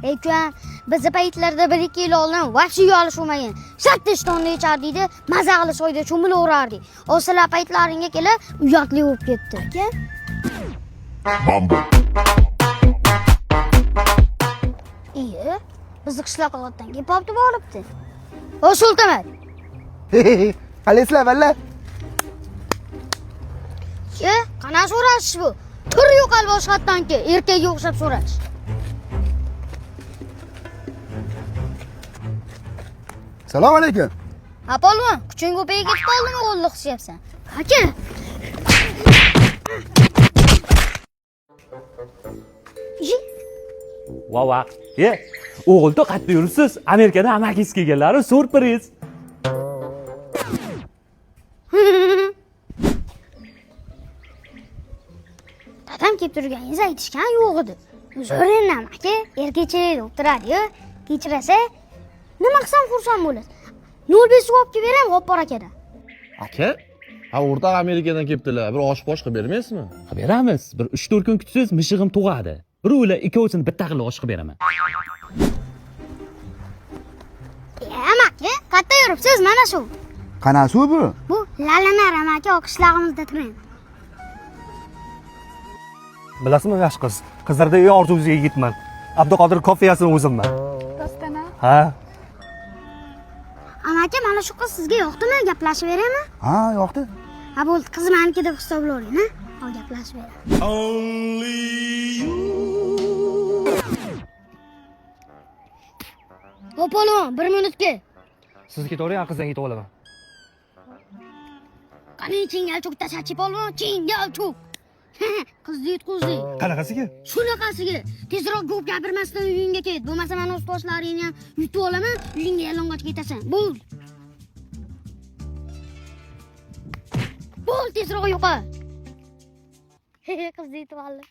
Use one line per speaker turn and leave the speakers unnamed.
Ekan, bizni paytlarda 1-2 yil oldin vaqti olish bo'lmagan. 7 tonna ichar deydi, maza qilib soyda cho'milaverardik. O'shalar paytlaringga kelib, uyatli bo'lib ketdi. Aka? Iye, bizni qishloq qotdan kelib olibdi bo'libdi. O Sultamat.
Qalaysizlar valla?
Qana so'rashish bu? Tur yo'qol boshqatdanki, erkakga o'xshab so'rash.
Assalomu alaykum.
Apolvon, kuching ko'payib ketib qoldimi, qo'lni qishyapsan? Aka.
Vava. O'g'ilda qayerda yuribsiz? Amerikadan amakisi kelganlari surpriz.
Dadam kelib turganingizni aytishgan yo'q edi. Zo'rinam aka, erkakcha o'tiradi-yu, kechirasa, nima qilsam xursand bo'lasiz. 05 olib kelib beraman, G'oppor akadan.
Aka? Ha, o'rtoq Amerikadan kelibdilar. Bir osh-posh qilib bermaysizmi?
Beramiz. Bir 3-4 kun kutsangiz, mishig'im tug'adi. Birovlar ikkovsini bitta qilib osh qilib beraman.
Amaki, qayerda yuribsiz? Mana shu.
Qana suv bu?
Bu Lalanar amaki o'qishlarimizda turadi.
Bilasizmi, yosh qiz? Qizlarda eng orzusiga yigitman. Abduqodir kofiyasini o'zimman.
Rostana?
Ha?
Amaki, mana shu qiz sizga yoqdimi? Gaplashib beraymi?
Ha, yoqdi.
Ha, bo'ldi, qiz meniki deb hisoblayvering, ha? Hop, gaplashib beraman. Opolon, 1 minutga.
Siz ketavering, qizdan ketib olaman.
Qani chingalchukda chachib olma, chingalchuk. Qizni yutqizdi.
Qanaqasiga?
Shunaqasiga. Tezroq ko'p gapirmasdan uyingga ket. Bo'lmasa men o'z toshlaringni ham yutib olaman, uyingga yalang'och ketasan. Bo'l. Bo'l, tezroq yo'qol. Qizni yutib oldi.